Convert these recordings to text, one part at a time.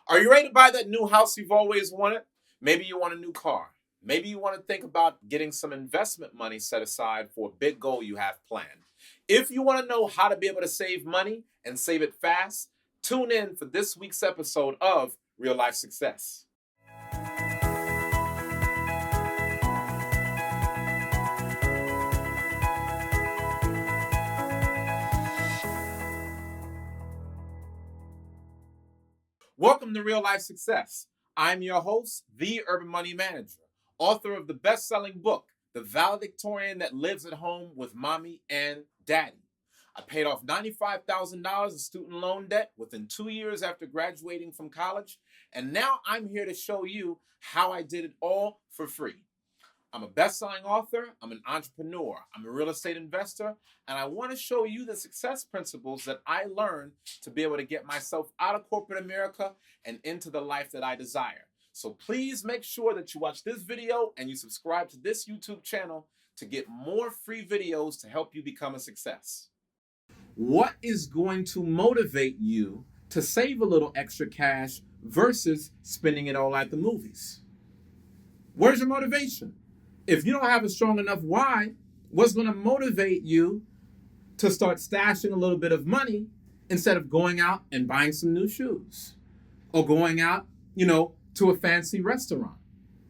Are you ready to buy that new house you've always wanted? Maybe you want a new car. Maybe you want to think about getting some investment money set aside for a big goal you have planned. If you want to know how to be able to save money and save it fast, tune in for this week's episode of Real Life Success. Welcome to Real Life Success. I'm your host, the Urban Money Manager, author of the best-selling book, The Valedictorian That Lives at Home with Mommy and Daddy. I paid off $95,000 in student loan debt within 2 years after graduating from college, and now I'm here to show you how I did it all for free. I'm a best-selling author, I'm an entrepreneur, I'm a real estate investor, and I want to show you the success principles that I learned to be able to get myself out of corporate America and into the life that I desire. So please make sure that you watch this video and you subscribe to this YouTube channel to get more free videos to help you become a success. What is going to motivate you to save a little extra cash versus spending it all at the movies? Where's your motivation? If you don't have a strong enough why, what's going to motivate you to start stashing a little bit of money instead of going out and buying some new shoes or going out, to a fancy restaurant?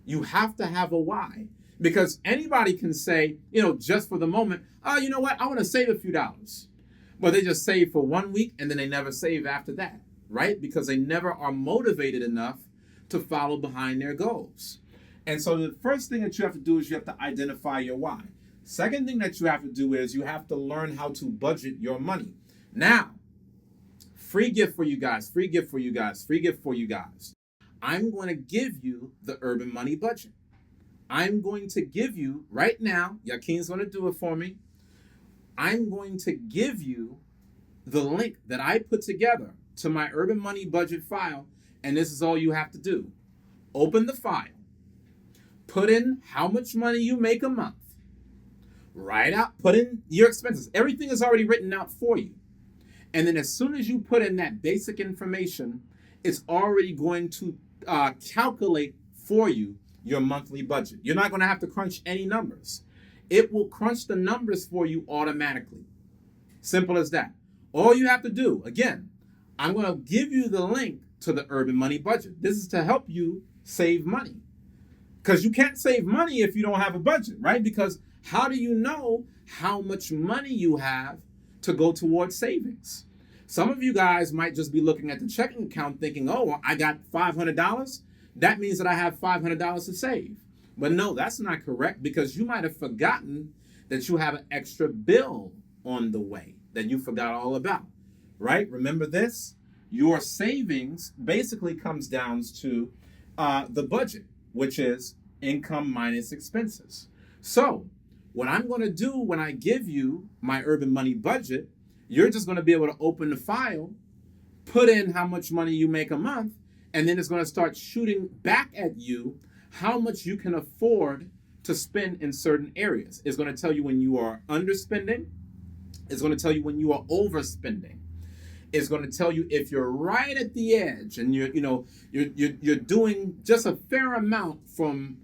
You have to have a why, because anybody can say, just for the moment, you know what? I want to save a few dollars. But they just save for 1 week and then they never save after that, right? Because they never are motivated enough to follow behind their goals. And so the first thing that you have to do is you have to identify your why. Second thing that you have to do is you have to learn how to budget your money. Now, free gift for you guys. I'm going to give you the Urban Money Budget. I'm going to give you, right now, Yakin's going to do it for me. I'm going to give you the link that I put together to my Urban Money Budget file, and this is all you have to do. Open the file. Put in how much money you make a month. Put in your expenses. Everything is already written out for you. And then as soon as you put in that basic information, it's already going to calculate for you your monthly budget. You're not going to have to crunch any numbers. It will crunch the numbers for you automatically. Simple as that. All you have to do, again, I'm going to give you the link to the Urban Money Budget. This is to help you save money. Because you can't save money if you don't have a budget, right? Because how do you know how much money you have to go towards savings? Some of you guys might just be looking at the checking account thinking, oh, I got $500. That means that I have $500 to save. But no, that's not correct, because you might have forgotten that you have an extra bill on the way that you forgot all about, right? Remember this? Your savings basically comes down to the budget, which is income minus expenses. So what I'm going to do when I give you my Urban Money Budget, you're just going to be able to open the file, put in how much money you make a month, and then it's going to start shooting back at you how much you can afford to spend in certain areas. It's going to tell you when you are underspending. It's going to tell you when you are overspending. Is going to tell you if you're right at the edge and you're doing just a fair amount from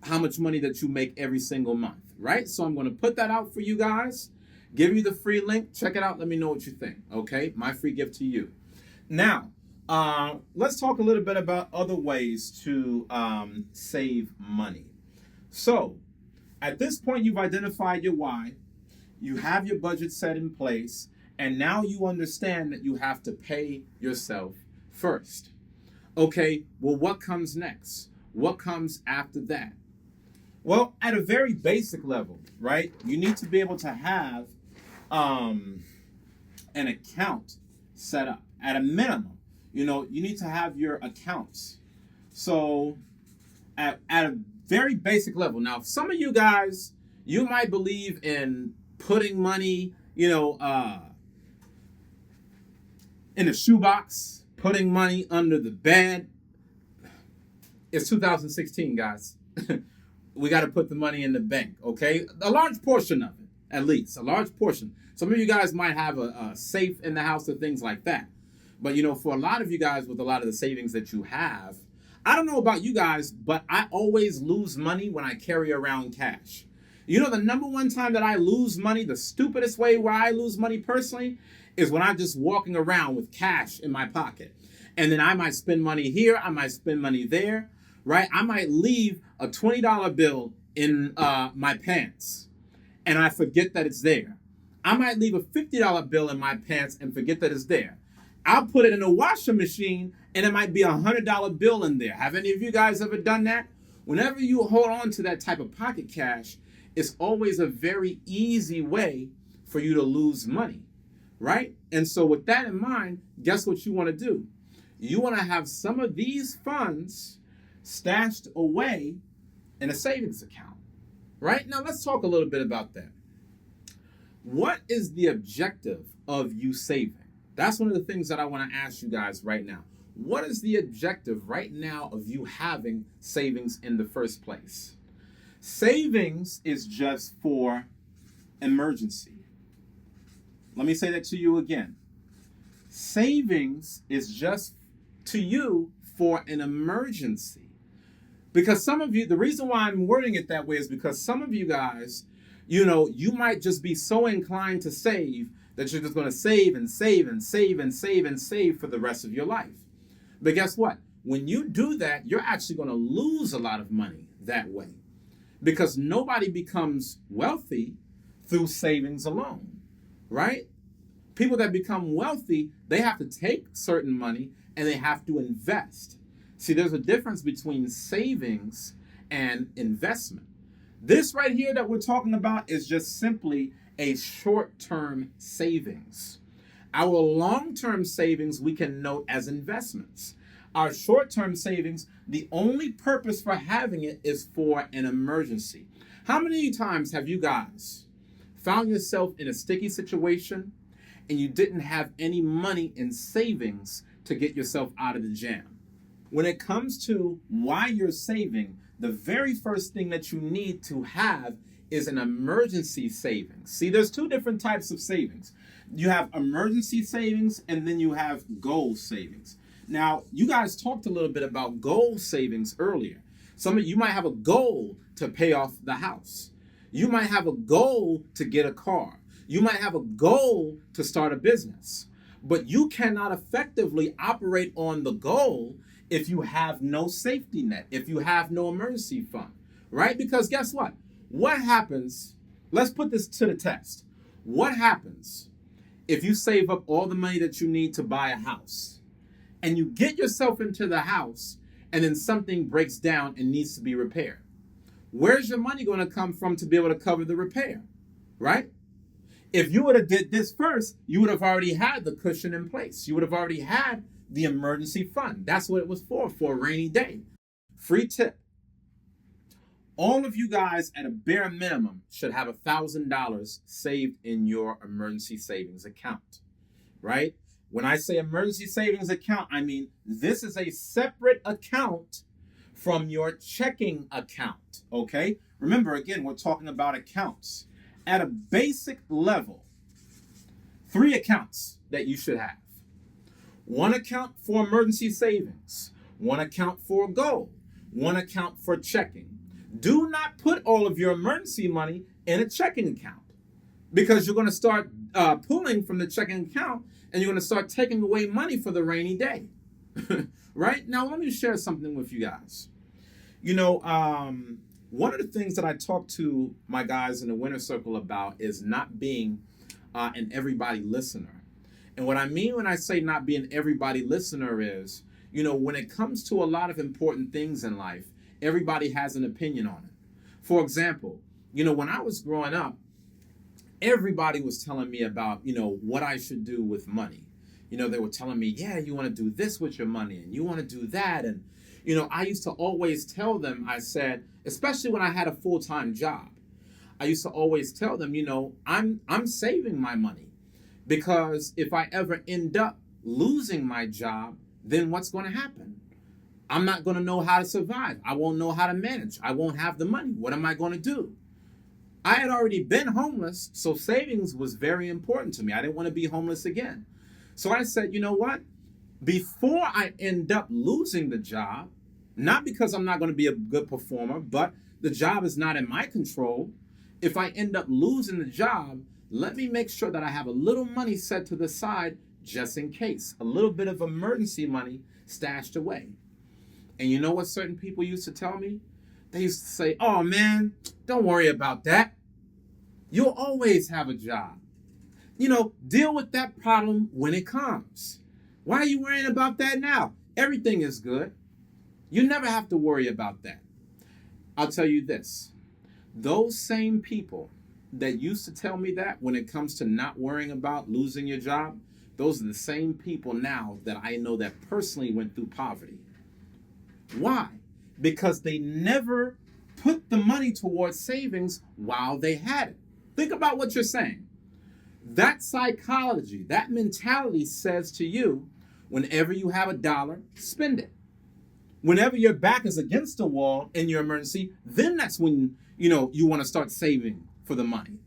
how much money that you make every single month, right? So I'm going to put that out for you guys, give you the free link, check it out, let me know what you think, okay? My free gift to you. Now, let's talk a little bit about other ways to save money. So at this point, you've identified your why, you have your budget set in place, and now you understand that you have to pay yourself first. Okay, well, what comes next? What comes after that? Well, at a very basic level, right? You need to be able to have an account set up. At a minimum, you need to have your accounts. So at a very basic level. Now, some of you guys, you might believe in putting money, in a shoebox, putting money under the bed. It's 2016, guys. We got to put the money in the bank, okay? A large portion of it, at least, a large portion. Some of you guys might have a safe in the house or things like that. But for a lot of you guys with a lot of the savings that you have, I don't know about you guys, but I always lose money when I carry around cash. The number one time that I lose money, the stupidest way where I lose money personally, is when I'm just walking around with cash in my pocket. And then I might spend money here, I might spend money there, right? I might leave a $20 bill in my pants and I forget that it's there. I might leave a $50 bill in my pants and forget that it's there. I'll put it in a washing machine and it might be a $100 bill in there. Have any of you guys ever done that? Whenever you hold on to that type of pocket cash, it's always a very easy way for you to lose money, right? And so with that in mind, guess what you want to do? You want to have some of these funds stashed away in a savings account, right? Now let's talk a little bit about that. What is the objective of you saving? That's one of the things that I want to ask you guys right now. What is the objective right now of you having savings in the first place? Savings is just for emergency. Let me say that to you again. Savings is just to you for an emergency. Because some of you, the reason why I'm wording it that way is because some of you guys, you might just be so inclined to save that you're just going to save and save and save and save and save for the rest of your life. But guess what? When you do that, you're actually going to lose a lot of money that way. Because nobody becomes wealthy through savings alone, right? People that become wealthy, they have to take certain money and they have to invest. See, there's a difference between savings and investment. This right here that we're talking about is just simply a short-term savings. Our long-term savings we can note as investments. Our short-term savings, the only purpose for having it is for an emergency. How many times have you guys found yourself in a sticky situation and you didn't have any money in savings to get yourself out of the jam? When it comes to why you're saving, the very first thing that you need to have is an emergency savings. See, there's two different types of savings. You have emergency savings and then you have goal savings. Now, you guys talked a little bit about goal savings earlier. Some of you might have a goal to pay off the house. You might have a goal to get a car. You might have a goal to start a business. But you cannot effectively operate on the goal if you have no safety net, if you have no emergency fund, right? Because guess what? What happens, let's put this to the test. What happens if you save up all the money that you need to buy a house and you get yourself into the house and then something breaks down and needs to be repaired? Where's your money going to come from to be able to cover the repair, right? If you would have did this first, you would have already had the cushion in place. You would have already had the emergency fund. That's what it was for a rainy day. Free tip. All of you guys at a bare minimum should have $1,000 saved in your emergency savings account, right? When I say emergency savings account, I mean this is a separate account from your checking account, okay? Remember, again, we're talking about accounts. At a basic level, 3 accounts that you should have. 1 account for emergency savings, 1 account for a goal, 1 account for checking. Do not put all of your emergency money in a checking account because you're going to start pulling from the checking account and you're going to start taking away money for the rainy day, right? Now, let me share something with you guys. One of the things that I talk to my guys in the winner circle about is not being an everybody listener. And what I mean when I say not being everybody listener is, when it comes to a lot of important things in life, everybody has an opinion on it. For example, when I was growing up, everybody was telling me about, what I should do with money. They were telling me, yeah, you want to do this with your money and you want to do that. And, I used to always tell them, I said, especially when I had a full-time job, I used to always tell them, I'm saving my money because if I ever end up losing my job, then what's going to happen? I'm not going to know how to survive. I won't know how to manage. I won't have the money. What am I going to do? I had already been homeless, so savings was very important to me. I didn't want to be homeless again. So I said, you know what? before I end up losing the job, not because I'm not going to be a good performer, but the job is not in my control. If I end up losing the job, let me make sure that I have a little money set to the side just in case, a little bit of emergency money stashed away. And you know what certain people used to tell me? They used to say, "Oh man, don't worry about that. You'll always have a job. Deal with that problem when it comes. Why are you worrying about that now? Everything is good. You never have to worry about that." I'll tell you this. Those same people that used to tell me that when it comes to not worrying about losing your job, those are the same people now that I know that personally went through poverty. Why? Because they never put the money towards savings while they had it. Think about what you're saying. That psychology, that mentality says to you, whenever you have a dollar, spend it. Whenever your back is against the wall in your emergency, then that's when, you want to start saving for the money.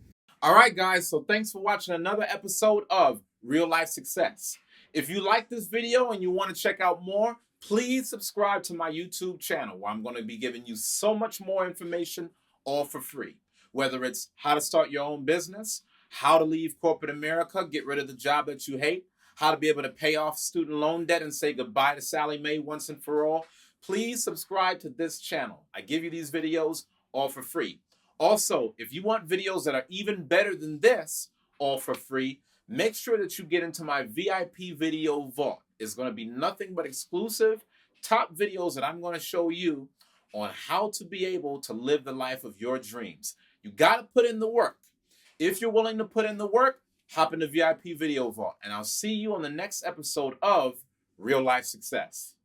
All right, guys, so thanks for watching another episode of Real Life Success. If you like this video and you want to check out more, please subscribe to my YouTube channel where I'm going to be giving you so much more information all for free. Whether it's how to start your own business, how to leave corporate America, get rid of the job that you hate, how to be able to pay off student loan debt and say goodbye to Sally Mae once and for all, please subscribe to this channel. I give you these videos all for free. Also, if you want videos that are even better than this, all for free, make sure that you get into my VIP video vault. It's going to be nothing but exclusive, top videos that I'm going to show you on how to be able to live the life of your dreams. You got to put in the work. If you're willing to put in the work, hop in the VIP video vault, and I'll see you on the next episode of Real Life Success.